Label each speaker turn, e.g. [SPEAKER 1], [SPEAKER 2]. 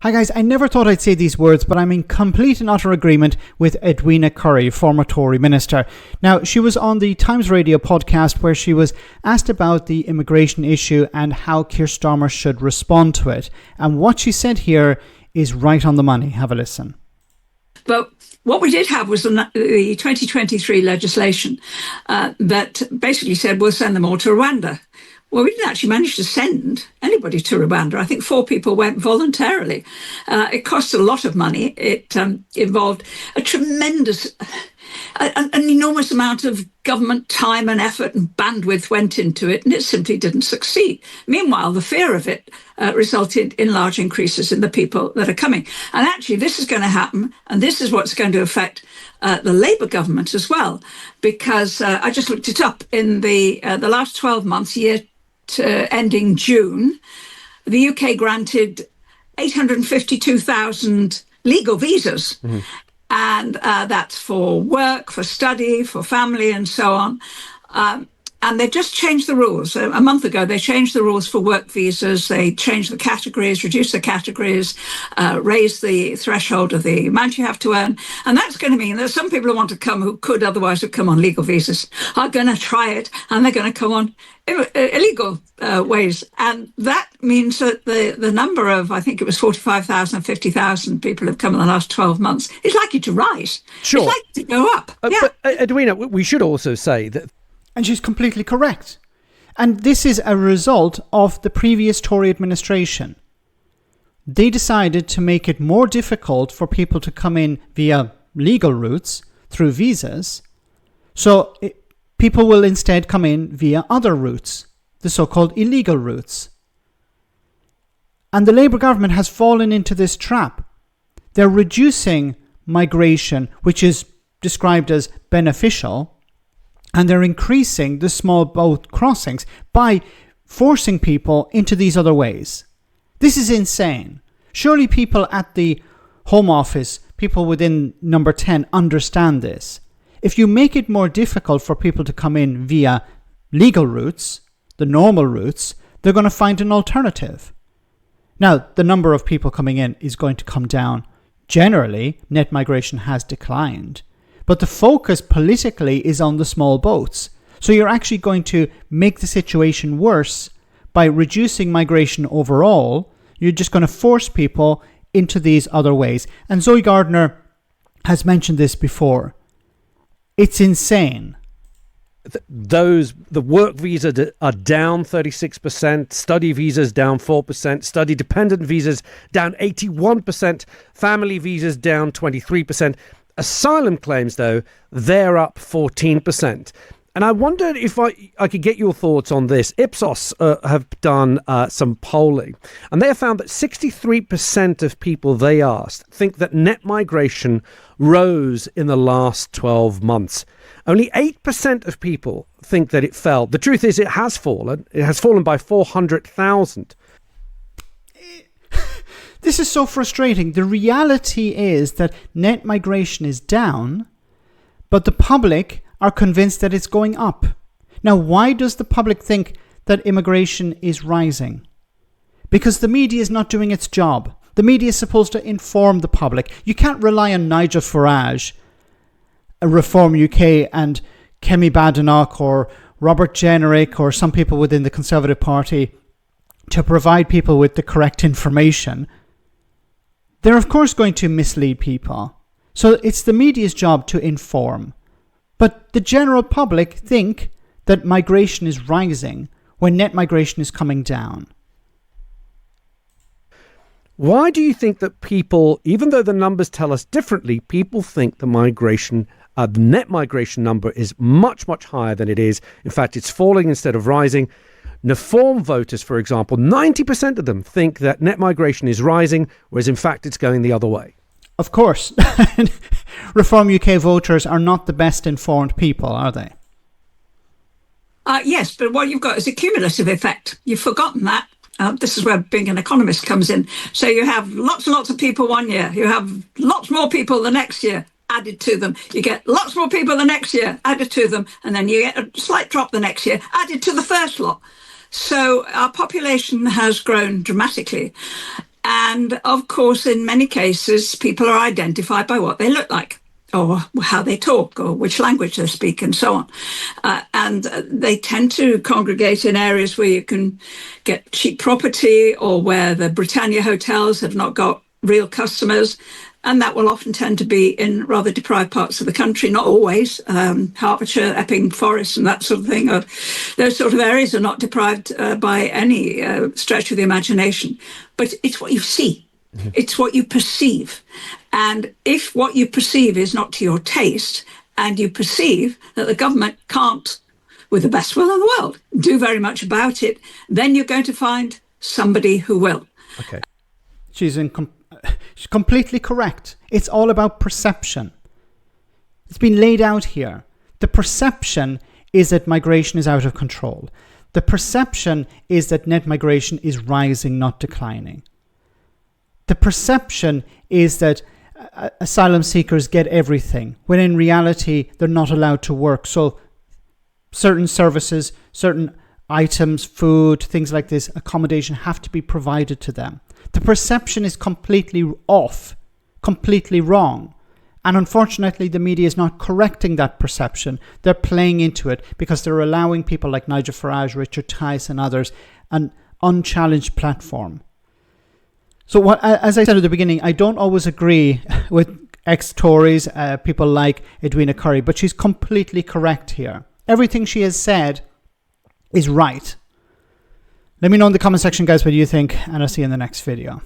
[SPEAKER 1] Hi guys, I never thought I'd say these words, but I'm in complete and utter agreement with Edwina Currie, former Tory minister. Now, she was on the Times Radio podcast where she was asked about the immigration issue and how Keir Starmer should respond to it. And what she said here is right on the money. Have a listen.
[SPEAKER 2] But what we did have was the 2023 legislation that basically said we'll send them all to Rwanda. Well, we didn't actually manage to send anybody to Rwanda. I think 4 people went voluntarily. It cost a lot of money. It involved a tremendous, an enormous amount of government time and effort and bandwidth went into it, and it simply didn't succeed. Meanwhile, the fear of it resulted in large increases in the people that are coming. And actually, this is going to happen, and this is what's going to affect the Labour government as well, because I just looked it up in the last 12 months, ending June, the UK granted 852,000 legal visas. Mm-hmm. And that's for work, for study, for family, and so on. And they've just changed the rules. A month ago, they changed the rules for work visas. They changed the categories, reduced the categories, raised the threshold of the amount you have to earn. And that's going to mean that some people who want to come who could otherwise have come on legal visas are going to try it, and they're going to come on illegal ways. And that means that the number of, I think it was 45,000, 50,000 people have come in the last 12 months is likely to rise.
[SPEAKER 3] Sure.
[SPEAKER 2] It's likely to go up. Yeah.
[SPEAKER 3] But Edwina, we should also say that...
[SPEAKER 1] And she's completely correct. And this is a result of the previous Tory administration. They decided to make it more difficult for people to come in via legal routes through visas. So people will instead come in via other routes, the so-called illegal routes. And the Labour government has fallen into this trap. They're reducing migration, which is described as beneficial, and they're increasing the small boat crossings by forcing people into these other ways. This is insane. Surely people at the Home Office, people within number 10 understand this. If you make it more difficult for people to come in via legal routes, the normal routes, they're going to find an alternative. Now, the number of people coming in is going to come down. Generally, net migration has declined. But the focus politically is on the small boats. So you're actually going to make the situation worse by reducing migration overall. You're just going to force people into these other ways. And Zoe Gardner has mentioned this before. It's insane.
[SPEAKER 3] The work visas are down 36%, study visas down 4%, study dependent visas down 81%, family visas down 23%. Asylum claims, though, they're up 14%. And I wondered if I could get your thoughts on this. Ipsos have done some polling, and they have found that 63% of people they asked think that net migration rose in the last 12 months. Only 8% of people think that it fell. The truth is it has fallen. It has fallen by 400,000.
[SPEAKER 1] This is so frustrating. The reality is that net migration is down, but the public are convinced that it's going up. Now, why does the public think that immigration is rising? Because the media is not doing its job. The media is supposed to inform the public. You can't rely on Nigel Farage, Reform UK, and Kemi Badenoch or Robert Jenrick or some people within the Conservative Party to provide people with the correct information. They're of course going to mislead people. So it's the media's job to inform. But the general public think that migration is rising when net migration is coming down.
[SPEAKER 3] Why do you think that people, even though the numbers tell us differently, people think the net migration number is much, much higher than it is? In fact, it's falling instead of rising. Reform voters, for example, 90% of them think that net migration is rising, whereas in fact it's going the other way.
[SPEAKER 1] Of course. Reform UK voters are not the best informed people, are they?
[SPEAKER 2] Yes, but what you've got is a cumulative effect. You've forgotten that. This is where being an economist comes in. So you have lots and lots of people one year. You have lots more people the next year added to them. You get lots more people the next year added to them. And then you get a slight drop the next year added to the first lot. So our population has grown dramatically. And of course, in many cases, people are identified by what they look like, or how they talk, or which language they speak, and so on. And they tend to congregate in areas where you can get cheap property, or where the Britannia hotels have not got real customers. And that will often tend to be in rather deprived parts of the country, not always. Hertfordshire, Epping Forest and that sort of thing. Those sort of areas are not deprived by any stretch of the imagination. But it's what you see. Mm-hmm. It's what you perceive. And if what you perceive is not to your taste, and you perceive that the government can't, with the best will in the world, do very much about it, then you're going to find somebody who will.
[SPEAKER 1] Okay. She's completely correct. It's all about perception. It's been laid out here. The perception is that migration is out of control. The perception is that net migration is rising, not declining. The perception is that asylum seekers get everything, when in reality they're not allowed to work. So certain services, certain items, food, things like this, accommodation have to be provided to them. The perception is completely off, completely wrong. And unfortunately, the media is not correcting that perception. They're playing into it because they're allowing people like Nigel Farage, Richard Tice and others an unchallenged platform. So as I said at the beginning, I don't always agree with ex-Tories, people like Edwina Currie, but she's completely correct here. Everything she has said is right. Let me know in the comment section, guys, what you think, and I'll see you in the next video.